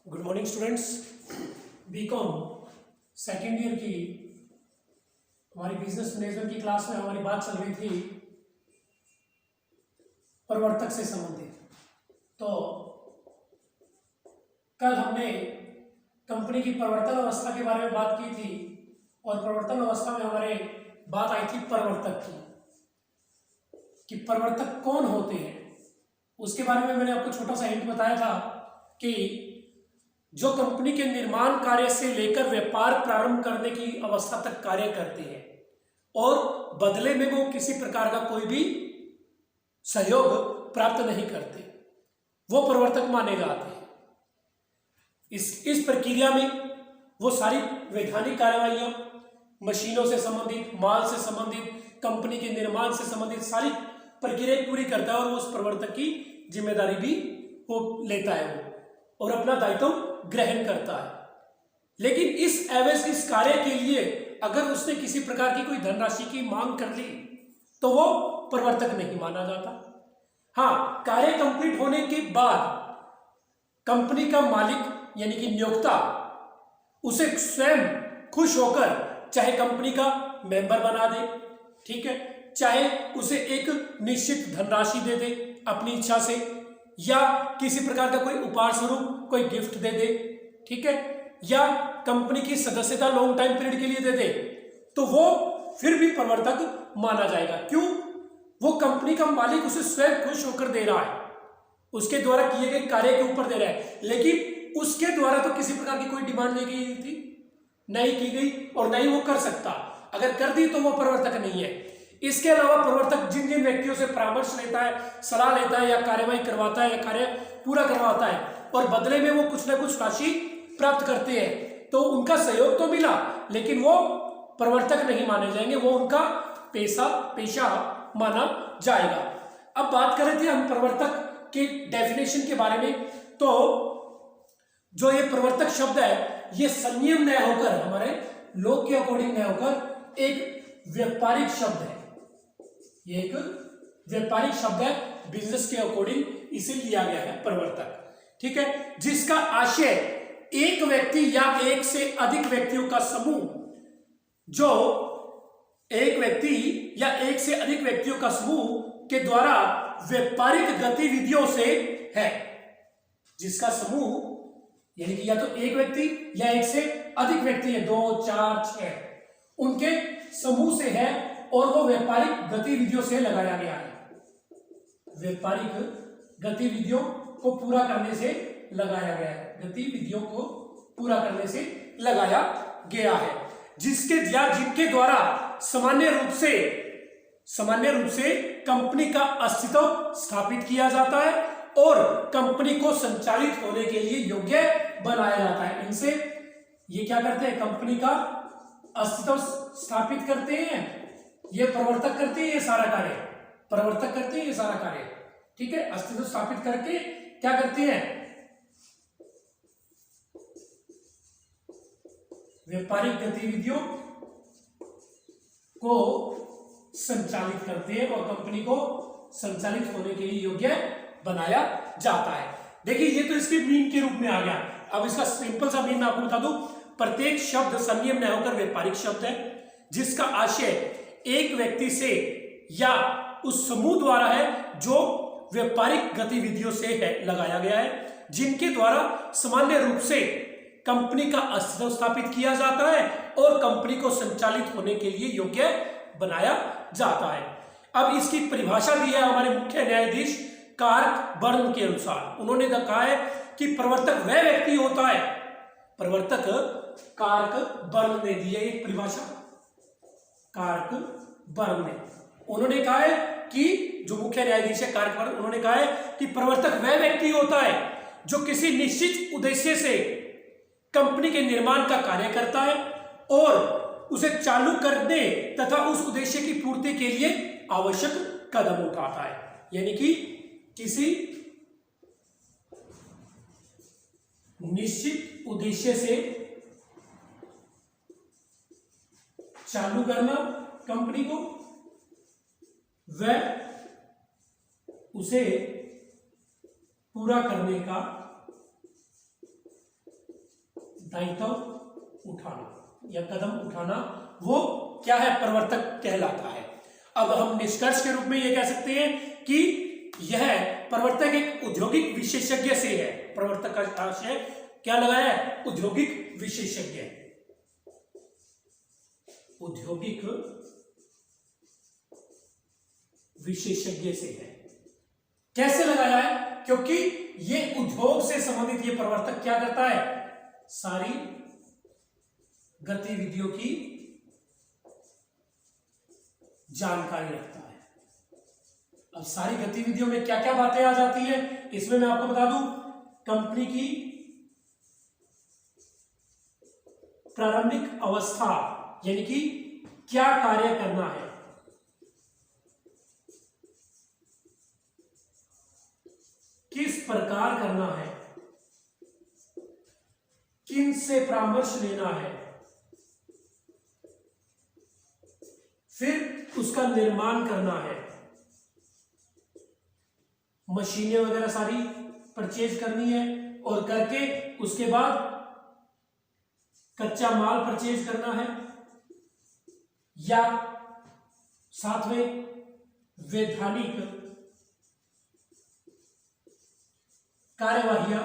Good morning students. BCom second year की हमारी business management की क्लास में हमारी बात चल रही थी प्रवर्तक से संबंधित। तो कल हमने कंपनी की प्रवर्तन अवस्था के बारे में बात की थी और प्रवर्तन अवस्था में हमारे बात आई थी प्रवर्तक की कि प्रवर्तक कौन होते हैं। उसके बारे में मैंने आपको छोटा सा हिंट बताया था कि जो कंपनी के निर्माण कार्य से लेकर व्यापार प्रारंभ करने की अवस्था तक कार्य करते हैं और बदले में वो किसी प्रकार का कोई भी सहयोग प्राप्त नहीं करते, वो प्रवर्तक माने जाते हैं। इस प्रक्रिया में वो सारी वैधानिक कार्यवाहियां, मशीनों से संबंधित, माल से संबंधित, कंपनी के निर्माण से संबंधित सारी प्रक्रिया पूरी करता है और वो उस प्रवर्तक की जिम्मेदारी भी वो लेता है वो और अपना दायित्व ग्रहण करता है। लेकिन इस कार्य के लिए अगर उसने किसी प्रकार की कोई धनराशि की मांग कर ली तो वो प्रवर्तक नहीं माना जाता। हाँ, कार्य कंप्लीट होने के बाद कंपनी का मालिक यानी कि नियोक्ता उसे स्वयं खुश होकर चाहे कंपनी का मेंबर बना दे, ठीक है, चाहे उसे एक निश्चित धनराशि दे दे अपनी इच्छा से, या किसी प्रकार का कोई उपहार स्वरूप कोई गिफ्ट दे दे, ठीक है, या कंपनी की सदस्यता लॉन्ग टाइम पीरियड के लिए दे दे, तो वो फिर भी प्रवर्तक माना जाएगा। क्यों? वो कंपनी का मालिक उसे स्वयं खुश होकर दे रहा है, उसके द्वारा किए गए कार्य के ऊपर दे रहा है, लेकिन उसके द्वारा तो किसी प्रकार की कोई डिमांड नहीं की थी, नहीं की गई और नहीं वो कर सकता। अगर कर दी तो वो प्रवर्तक नहीं है। इसके अलावा प्रवर्तक जिन जिन व्यक्तियों से परामर्श लेता है, सलाह लेता है या कार्यवाही करवाता है या कार्य पूरा करवाता है और बदले में वो कुछ ना कुछ राशि प्राप्त करते हैं, तो उनका सहयोग तो मिला लेकिन वो प्रवर्तक नहीं माने जाएंगे, वो उनका पेशा माना जाएगा। अब बात कर रहे थे हम प्रवर्तक के डेफिनेशन के बारे में। तो जो ये प्रवर्तक शब्द है ये संयम न होकर, हमारे लोग के अकॉर्डिंग न होकर एक व्यापारिक शब्द है। ये एक व्यापारिक शब्द है, बिजनेस के अकॉर्डिंग इसे लिया गया है प्रवर्तक, ठीक है, जिसका आशय एक व्यक्ति या एक से अधिक व्यक्तियों का समूह, जो एक व्यक्ति या एक से अधिक व्यक्तियों का समूह के द्वारा व्यापारिक गतिविधियों से है, जिसका समूह यानी कि या तो एक व्यक्ति या एक से अधिक व्यक्ति है, 2, 4, 6, उनके समूह से है और वो व्यापारिक गतिविधियों से लगाया गया है। व्यापारिक गतिविधियों को पूरा करने से लगाया गया है, गतिविधियों को पूरा करने से लगाया गया है, जिसके या जिनके द्वारा सामान्य रूप से कंपनी का अस्तित्व स्थापित किया जाता है और कंपनी को संचालित होने के लिए योग्य बनाया जाता है। इनसे ये क्या करते हैं? कंपनी का अस्तित्व स्थापित करते हैं, ये प्रवर्तक करते हैं, ये सारा कार्य प्रवर्तक करते हैं, ये सारा कार्य, ठीक है। अस्तित्व स्थापित करके क्या करते हैं? व्यापारिक गतिविधियों को संचालित करते हैं और कंपनी को संचालित होने के लिए योग्य बनाया जाता है। देखिए, ये तो इसके मीन के रूप में आ गया। अब इसका सिंपल सा मीन मैं आपको बता दूं। प्रत्येक शब्द संयम न होकर व्यापारिक शब्द है, जिसका आशय एक व्यक्ति से या उस समूह द्वारा है जो व्यापारिक गतिविधियों से है लगाया गया है, जिनके द्वारा सामान्य रूप से कंपनी का अस्तित्व स्थापित किया जाता है और कंपनी को संचालित होने के लिए योग्य बनाया जाता है। अब इसकी परिभाषा दी है हमारे मुख्य न्यायाधीश कार्क बर्न के अनुसार। उन्होंने कहा है कि प्रवर्तक वह व्यक्ति होता है, प्रवर्तक कार्क बर्न ने दी है एक परिभाषा, कार्क बर्न ने। उन्होंने कहा है कि जो मुख्य न्यायाधीश है कार्क बर्न, उन्होंने कहा है कि प्रवर्तक वह व्यक्ति होता है जो किसी निश्चित उद्देश्य से कंपनी के निर्माण का कार्य करता है और उसे चालू करने तथा उस उद्देश्य की पूर्ति के लिए आवश्यक कदम उठाता है। यानी कि किसी निश्चित उद्देश्य से चालू करना कंपनी को, वह उसे पूरा करने का दायित्व उठाना या कदम उठाना, वो क्या है, प्रवर्तक कहलाता है। अब हम निष्कर्ष के रूप में ये कह सकते हैं कि यह प्रवर्तक एक औद्योगिक विशेषज्ञ से है। प्रवर्तक का आशय क्या लगाया है, औद्योगिक विशेषज्ञ, औद्योगिक विशेषज्ञ से है। कैसे लगाया है, क्योंकि ये उद्योग से संबंधित ये प्रवर्तक क्या करता है, सारी गतिविधियों की जानकारी रखता है। अब सारी गतिविधियों में क्या क्या बातें आ जाती है, इसमें मैं आपको बता दूं, कंपनी की प्रारंभिक अवस्था, यानी कि क्या कार्य करना है, किस प्रकार करना है, किन से परामर्श लेना है, फिर उसका निर्माण करना है, मशीनें वगैरह सारी परचेज करनी है, और करके उसके बाद कच्चा माल परचेज करना है, या साथ में वैधानिक कार्यवाहियां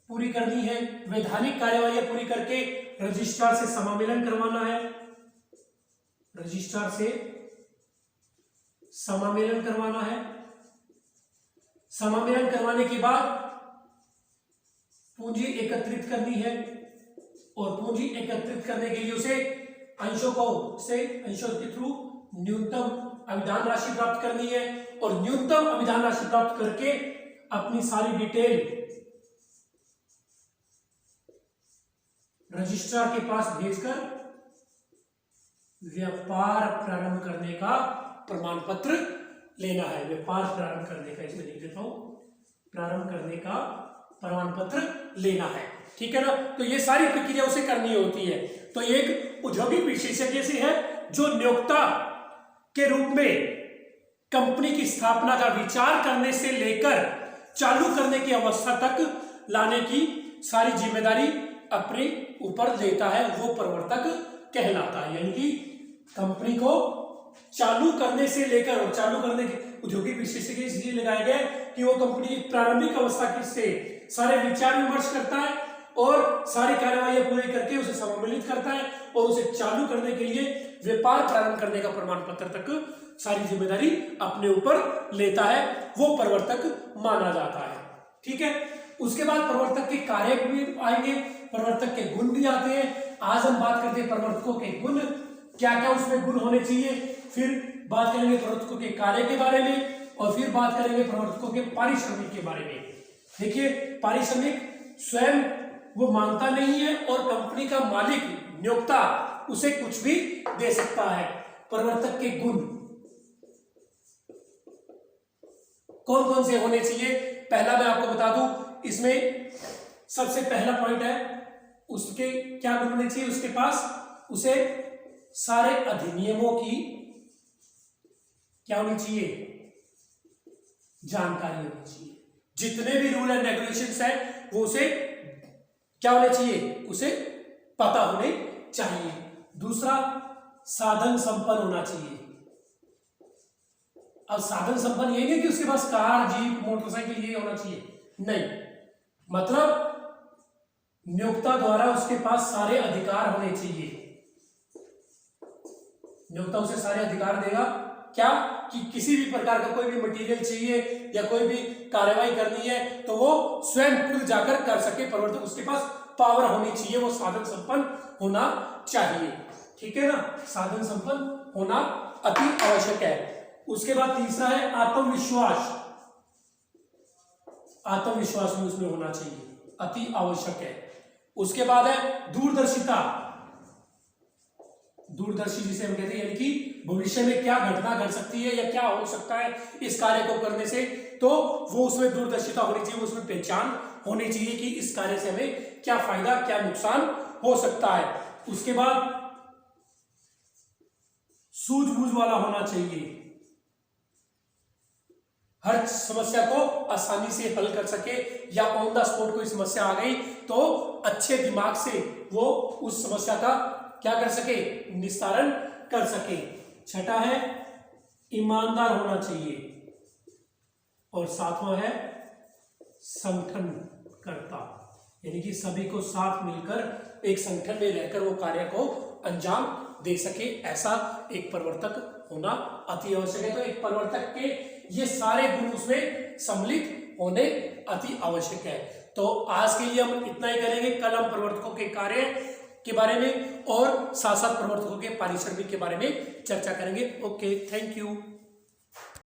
पूरी करनी है। वैधानिक कार्यवाहियां पूरी करके रजिस्ट्रार से समामेलन करवाना है, रजिस्ट्रार से समामेलन करवाना है। समामेलन करवाने के बाद पूंजी एकत्रित करनी है, और पूंजी एकत्रित करने के लिए उसे अंशों के थ्रू न्यूनतम अभिधान राशि प्राप्त करनी है, और न्यूनतम अभिधान राशि प्राप्त करके अपनी सारी डिटेल रजिस्ट्रार के पास भेजकर व्यापार प्रारंभ करने का प्रमाण पत्र लेना है। व्यापार प्रारंभ करने का, इसमें लिख देता हूं, प्रारंभ करने का प्रमाण पत्र लेना है, ठीक है ना। तो ये सारी प्रक्रिया उसे करनी होती है। तो एक औद्योगिक विशेषज्ञ से है जो नियोक्ता के रूप में कंपनी की स्थापना का विचार करने से लेकर चालू करने की अवस्था तक लाने की सारी जिम्मेदारी अपने ऊपर लेता है, वो प्रवर्तक कहलाता है। यानी कि कंपनी को चालू करने से लेकर, और चालू करने के औद्योगिक विशेषज्ञ इसलिए लगाया गया कि वो कंपनी की प्रारंभिक अवस्था से सारे विचार विमर्श करता है और सारी कार्यवाही पूरी करके उसे सम्मिलित करता है, और उसे चालू करने के लिए व्यापार प्रारंभ करने का प्रमाण पत्र तक सारी जिम्मेदारी अपने ऊपर लेता है, वो प्रवर्तक माना जाता है, ठीक है। उसके बाद प्रवर्तक के कार्य भी आएंगे, प्रवर्तक के गुण भी आते हैं। आज हम बात करते हैं प्रवर्तकों के गुण, क्या क्या उसमें गुण होने चाहिए, फिर बात करेंगे प्रवर्तकों के कार्य के बारे में, और फिर बात करेंगे प्रवर्तकों के पारिश्रमिक के बारे में। देखिए, पारिश्रमिक स्वयं वो मांगता नहीं है, और कंपनी का मालिक नियोक्ता उसे कुछ भी दे सकता है। प्रवर्तक के गुण कौन कौन से होने चाहिए, पहला मैं आपको बता दूं, इसमें सबसे पहला पॉइंट है उसके क्या गुण होने चाहिए, उसके पास उसे सारे अधिनियमों की क्या होनी चाहिए, जानकारी होनी चाहिए। जितने भी रूल एंड रेगुलेशंस है वो उसे क्या होने चाहिए, उसे पता होने चाहिए। दूसरा, साधन संपन्न होना चाहिए। अब साधन संपन्न ये नहीं कि उसके पास कार, जीप, मोटरसाइकिल ये होना चाहिए, नहीं, मतलब नियोक्ता द्वारा उसके पास सारे अधिकार होने चाहिए। नियोक्ता उसे सारे अधिकार देगा, क्या कि किसी भी प्रकार का कोई भी मटेरियल चाहिए या कोई भी कार्यवाही करनी है तो वो स्वयं खुद जाकर कर सके। प्रवर्तक उसके पास पावर होनी चाहिए, वो साधन संपन्न होना चाहिए, ठीक है ना। साधन संपन्न होना अति आवश्यक है। उसके बाद तीसरा है आत्मविश्वास। आत्मविश्वास भी उसमें होना चाहिए, अति आवश्यक है। उसके बाद है दूरदर्शिता। दूरदर्शी जिसे हम कहते हैं, यानी कि भविष्य में क्या घटना घट सकती है या क्या हो सकता है इस कार्य को करने से, तो वो उसमें दूरदर्शिता होनी चाहिए, उसमें पहचान होनी चाहिए कि इस कार्य से हमें क्या फायदा क्या नुकसान हो सकता है। उसके बाद सूझबूझ वाला होना चाहिए। हर समस्या को आसानी से हल कर सके, या ऑन द स्पॉट कोई समस्या आ गई तो अच्छे दिमाग से वो उस समस्या का क्या कर सके, निस्तारण कर सके। छठा है ईमानदार होना चाहिए, और सातवां है संगठन करता, यानी कि सभी को साथ मिलकर एक संगठन में रहकर वो कार्य को अंजाम दे सके, ऐसा एक प्रवर्तक होना अति आवश्यक है। तो एक प्रवर्तक के ये सारे गुण उसमें सम्मिलित होने अति आवश्यक है। तो आज के लिए हम इतना ही करेंगे, कल हम प्रवर्तकों के कार्य के बारे में और साथ साथ प्रवर्तकों के पारिश्रमिक के बारे में चर्चा करेंगे। Okay, thank you.